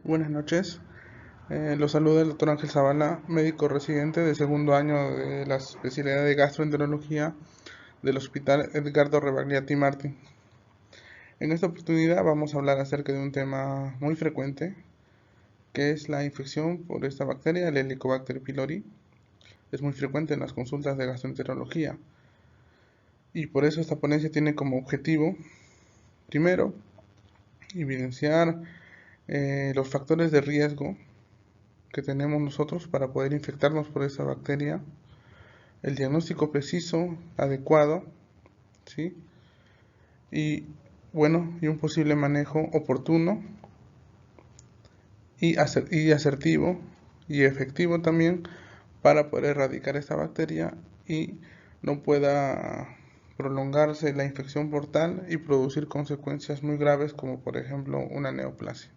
Buenas noches. Los saluda el doctor Ángel Zavala, médico residente de segundo año de la especialidad de gastroenterología del Hospital Edgardo Rebagliati Martin. En esta oportunidad vamos a hablar acerca de un tema muy frecuente, que es la infección por esta bacteria, el Helicobacter pylori. Es muy frecuente en las consultas de gastroenterología y por eso esta ponencia tiene como objetivo, primero, evidenciar los factores de riesgo que tenemos nosotros para poder infectarnos por esta bacteria, el diagnóstico preciso, adecuado, ¿sí? Y un posible manejo oportuno y asertivo y efectivo también para poder erradicar esta bacteria y no pueda prolongarse la infección portal y producir consecuencias muy graves como por ejemplo una neoplasia.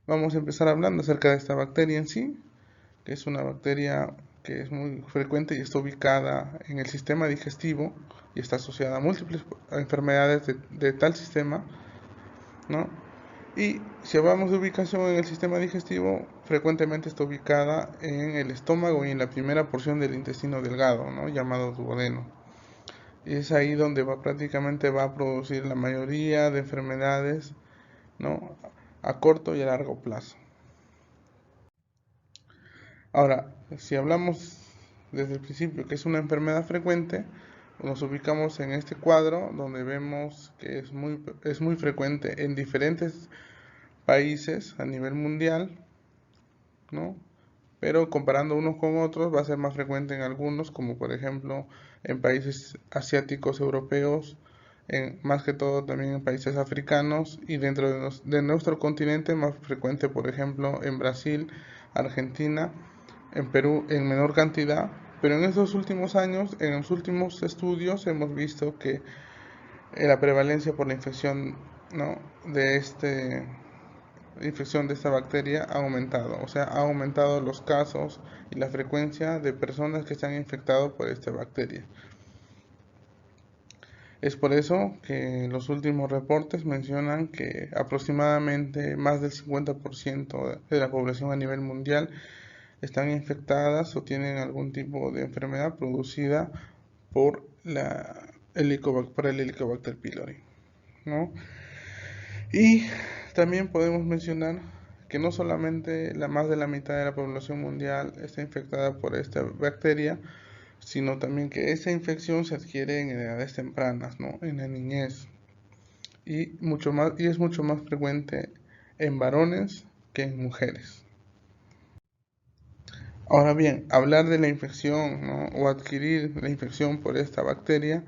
Vamos a empezar hablando acerca de esta bacteria en sí, que es una bacteria que es muy frecuente y está ubicada en el sistema digestivo y está asociada a múltiples enfermedades de tal sistema, ¿no? Y si hablamos de ubicación en el sistema digestivo, frecuentemente está ubicada en el estómago y en la primera porción del intestino delgado, ¿no? Llamado duodeno. Y es ahí donde prácticamente va a producir la mayoría de enfermedades, ¿no? A corto y a largo plazo. Ahora, si hablamos desde el principio que es una enfermedad frecuente, nos ubicamos en este cuadro donde vemos que es muy frecuente en diferentes países a nivel mundial, ¿no? Pero comparando unos con otros va a ser más frecuente en algunos, como por ejemplo en países asiáticos, europeos, más que todo también en países africanos y dentro de nuestro continente más frecuente, por ejemplo, en Brasil, Argentina, en Perú en menor cantidad, pero en estos últimos años, en los últimos estudios, hemos visto que la prevalencia por la infección, ¿no? de esta bacteria ha aumentado, o sea, ha aumentado los casos y la frecuencia de personas que se han infectado por esta bacteria. Es por eso que los últimos reportes mencionan que aproximadamente más del 50% de la población a nivel mundial están infectadas o tienen algún tipo de enfermedad producida por el Helicobacter pylori, ¿no? Y también podemos mencionar que no solamente más de la mitad de la población mundial está infectada por esta bacteria, sino también que esta infección se adquiere en edades tempranas, ¿no? En la niñez. Y es mucho más frecuente en varones que en mujeres. Ahora bien, hablar de la infección, ¿no? o adquirir la infección por esta bacteria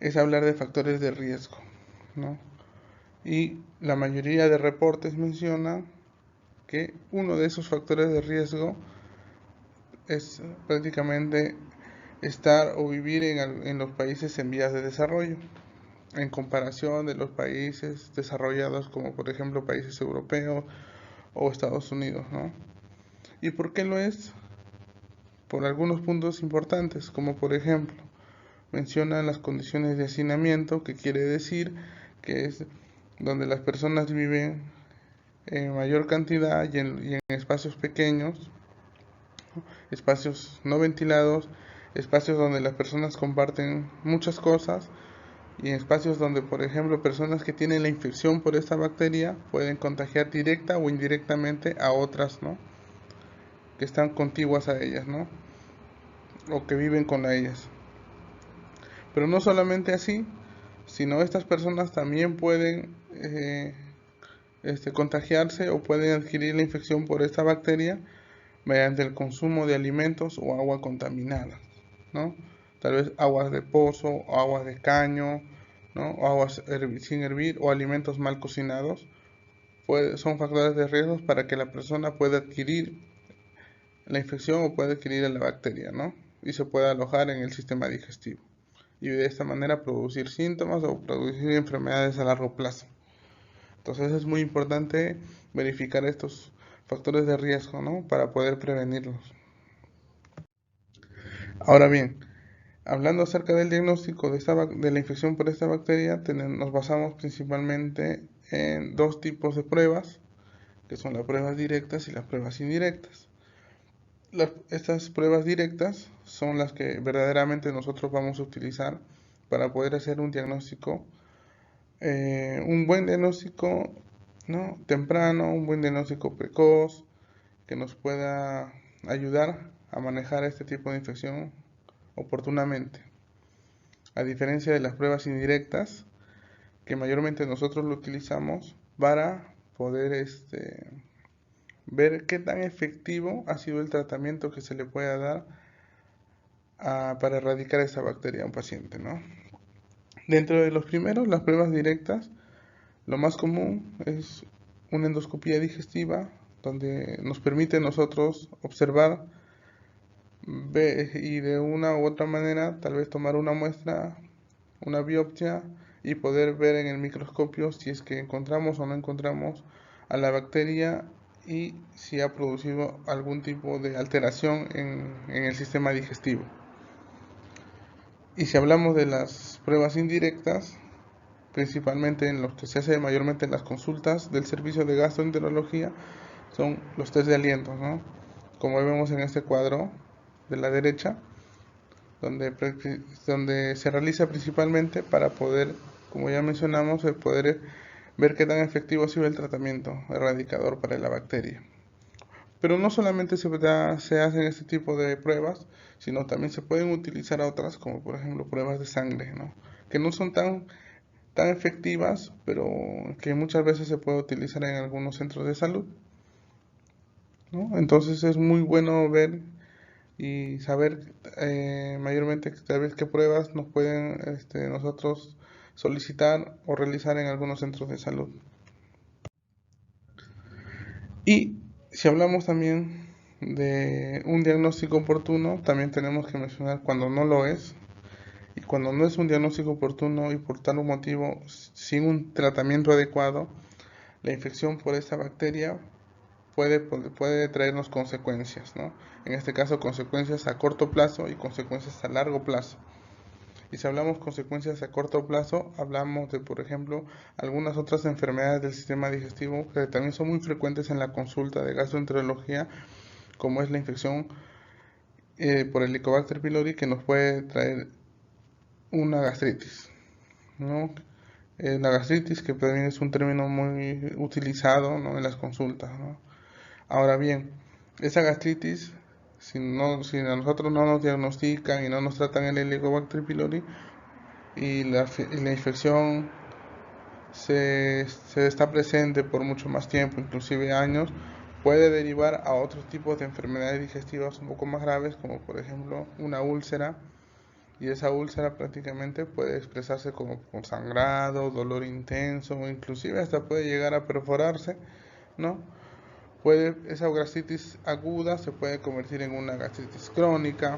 es hablar de factores de riesgo, ¿no? Y la mayoría de reportes mencionan que uno de esos factores de riesgo es prácticamente estar o vivir en los países en vías de desarrollo, en comparación de los países desarrollados como por ejemplo países europeos o Estados Unidos, ¿no? ¿Y por qué lo es? Por algunos puntos importantes, como por ejemplo, menciona las condiciones de hacinamiento, que quiere decir que es donde las personas viven en mayor cantidad y en espacios pequeños, espacios no ventilados, espacios donde las personas comparten muchas cosas y en espacios donde, por ejemplo, personas que tienen la infección por esta bacteria pueden contagiar directa o indirectamente a otras, ¿no? Que están contiguas a ellas, ¿no? O que viven con ellas. Pero no solamente así, sino estas personas también pueden contagiarse o pueden adquirir la infección por esta bacteria mediante el consumo de alimentos o agua contaminada, ¿no? Tal vez aguas de pozo o aguas de caño, ¿no? O aguas sin hervir o alimentos mal cocinados. Son factores de riesgo para que la persona pueda adquirir la infección o pueda adquirir la bacteria, ¿no? Y se pueda alojar en el sistema digestivo. Y de esta manera producir síntomas o producir enfermedades a largo plazo. Entonces es muy importante verificar estos factores de riesgo, ¿no? Para poder prevenirlos. Ahora bien, hablando acerca del diagnóstico de la infección por esta bacteria, nos basamos principalmente en dos tipos de pruebas, que son las pruebas directas y las pruebas indirectas. Estas pruebas directas son las que verdaderamente nosotros vamos a utilizar para poder hacer un diagnóstico, un buen diagnóstico, ¿no?, temprano, un buen diagnóstico precoz, que nos pueda ayudar a manejar este tipo de infección oportunamente. A diferencia de las pruebas indirectas, que mayormente nosotros lo utilizamos para poder ver qué tan efectivo ha sido el tratamiento que se le pueda dar para erradicar esta bacteria a un paciente, ¿no? Dentro de los primeros, las pruebas directas, lo más común es una endoscopía digestiva, donde nos permite nosotros observar y de una u otra manera tal vez tomar una muestra, una biopsia, y poder ver en el microscopio si es que encontramos o no encontramos a la bacteria y si ha producido algún tipo de alteración en el sistema digestivo. Y si hablamos de las pruebas indirectas, principalmente en los que se hace mayormente en las consultas del servicio de gastroenterología, son los test de aliento, ¿no? Como vemos en este cuadro de la derecha, donde se realiza principalmente para poder, como ya mencionamos, poder ver qué tan efectivo ha sido el tratamiento erradicador para la bacteria. Pero no solamente se hacen este tipo de pruebas, sino también se pueden utilizar otras, como por ejemplo pruebas de sangre, ¿no?, que no son tan efectivas, pero que muchas veces se puede utilizar en algunos centros de salud, ¿no? Entonces es muy bueno ver y saber mayormente tal vez qué pruebas nos pueden nosotros solicitar o realizar en algunos centros de salud. Y si hablamos también de un diagnóstico oportuno, también tenemos que mencionar cuando no lo es. Y cuando no es un diagnóstico oportuno y por tal motivo, sin un tratamiento adecuado, la infección por esta bacteria puede traernos consecuencias, ¿no? En este caso, consecuencias a corto plazo y consecuencias a largo plazo. Y si hablamos consecuencias a corto plazo, hablamos de, por ejemplo, algunas otras enfermedades del sistema digestivo que también son muy frecuentes en la consulta de gastroenterología, como es la infección por el Helicobacter pylori, que nos puede traer una gastritis, ¿no? La gastritis, que también es un término muy utilizado, ¿no?, en las consultas, ¿no? Ahora bien, esa gastritis, si a nosotros no nos diagnostican y no nos tratan el Helicobacter pylori, y la infección se está presente por mucho más tiempo, inclusive años, puede derivar a otros tipos de enfermedades digestivas un poco más graves, como por ejemplo una úlcera, y esa úlcera prácticamente puede expresarse como con sangrado, dolor intenso, o inclusive hasta puede llegar a perforarse, ¿no? Esa gastritis aguda se puede convertir en una gastritis crónica,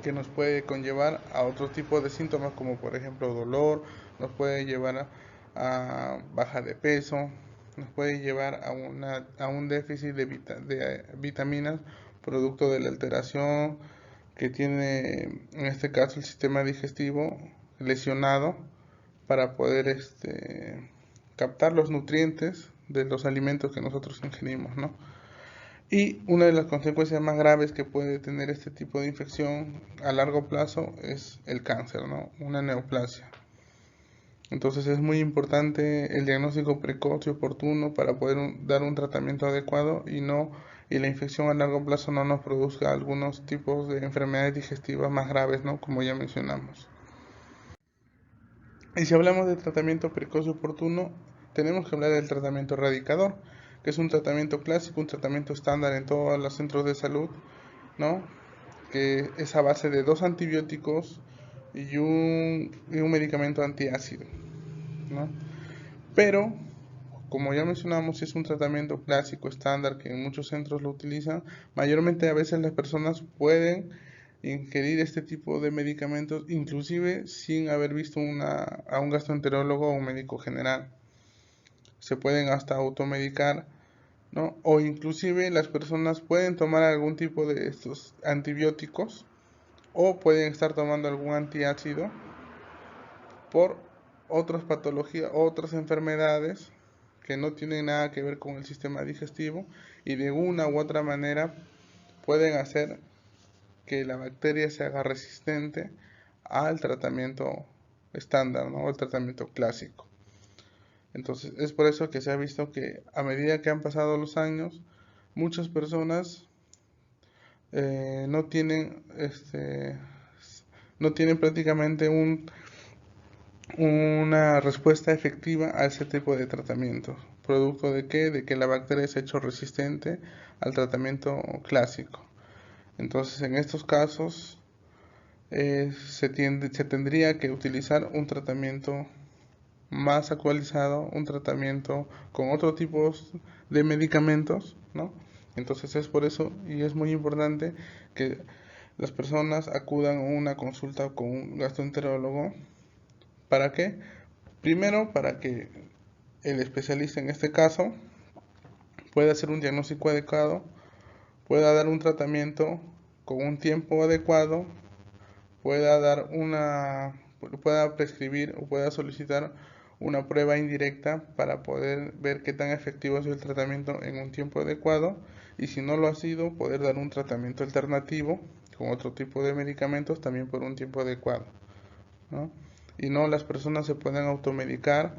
que nos puede conllevar a otro tipo de síntomas, como por ejemplo dolor, nos puede llevar a baja de peso, nos puede llevar a un déficit de vitaminas, producto de la alteración que tiene en este caso el sistema digestivo lesionado, para poder captar los nutrientes de los alimentos que nosotros ingerimos, ¿no? Y una de las consecuencias más graves que puede tener este tipo de infección a largo plazo es el cáncer, ¿no?, una neoplasia. Entonces es muy importante el diagnóstico precoz y oportuno para poder dar un tratamiento adecuado y la infección a largo plazo no nos produzca algunos tipos de enfermedades digestivas más graves, ¿no?, como ya mencionamos. Y si hablamos de tratamiento precoz y oportuno, tenemos que hablar del tratamiento erradicador, que es un tratamiento clásico, un tratamiento estándar en todos los centros de salud, ¿no?, que es a base de 2 antibióticos y un medicamento antiácido, ¿no? Pero, como ya mencionamos, es un tratamiento clásico estándar que en muchos centros lo utilizan. Mayormente a veces las personas pueden ingerir este tipo de medicamentos inclusive sin haber visto a un gastroenterólogo o un médico general. Se pueden hasta automedicar, ¿no? O inclusive las personas pueden tomar algún tipo de estos antibióticos o pueden estar tomando algún antiácido por otras patologías, otras enfermedades que no tienen nada que ver con el sistema digestivo y de una u otra manera pueden hacer que la bacteria se haga resistente al tratamiento estándar, ¿no? El tratamiento clásico. Entonces es por eso que se ha visto que a medida que han pasado los años, muchas personas no tienen no tienen prácticamente una respuesta efectiva a ese tipo de tratamiento. ¿Producto de qué? De que la bacteria se ha hecho resistente al tratamiento clásico. Entonces, en estos casos, se tendría que utilizar un tratamiento más actualizado, un tratamiento con otro tipo de medicamentos, ¿no? Entonces es por eso y es muy importante que las personas acudan a una consulta con un gastroenterólogo. ¿Para qué? Primero, para que el especialista en este caso pueda hacer un diagnóstico adecuado, pueda dar un tratamiento con un tiempo adecuado, pueda prescribir o pueda solicitar una prueba indirecta para poder ver qué tan efectivo ha sido el tratamiento en un tiempo adecuado y si no lo ha sido, poder dar un tratamiento alternativo con otro tipo de medicamentos también por un tiempo adecuado, ¿no? Y no las personas se pueden automedicar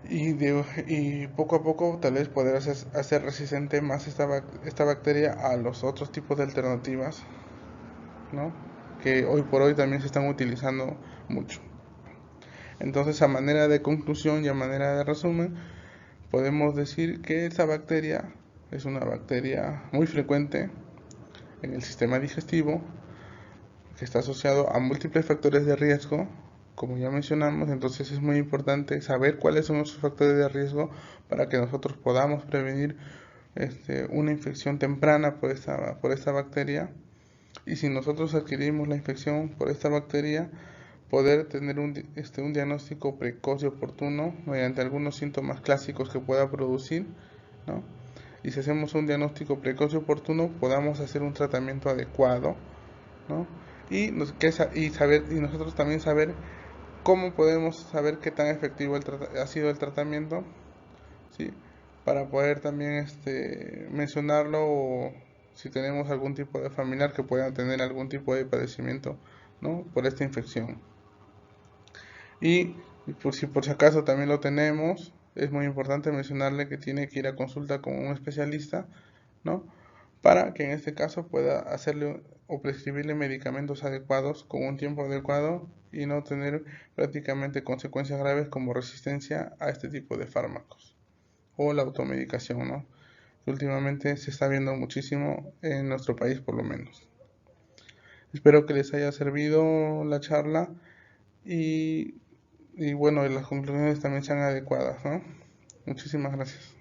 y poco a poco tal vez poder hacer resistente más esta bacteria a los otros tipos de alternativas, ¿no? Que hoy por hoy también se están utilizando mucho. Entonces, a manera de conclusión y a manera de resumen, podemos decir que esta bacteria es una bacteria muy frecuente en el sistema digestivo, que está asociado a múltiples factores de riesgo, como ya mencionamos. Entonces es muy importante saber cuáles son esos factores de riesgo para que nosotros podamos prevenir una infección temprana por esta bacteria. Y si nosotros adquirimos la infección por esta bacteria, poder tener un diagnóstico precoz y oportuno mediante algunos síntomas clásicos que pueda producir, ¿no? Y si hacemos un diagnóstico precoz y oportuno, podamos hacer un tratamiento adecuado, ¿no? Y nosotros también saber cómo podemos saber qué tan efectivo ha sido el tratamiento, ¿sí? Para poder también mencionarlo o si tenemos algún tipo de familiar que pueda tener algún tipo de padecimiento, ¿no? Por esta infección. Y por si acaso también lo tenemos, es muy importante mencionarle que tiene que ir a consulta con un especialista, ¿no? Para que en este caso pueda hacerle o prescribirle medicamentos adecuados con un tiempo adecuado y no tener prácticamente consecuencias graves como resistencia a este tipo de fármacos o la automedicación, ¿no? Que últimamente se está viendo muchísimo en nuestro país por lo menos. Espero que les haya servido la charla y bueno, las conclusiones también sean adecuadas, ¿no? Muchísimas gracias.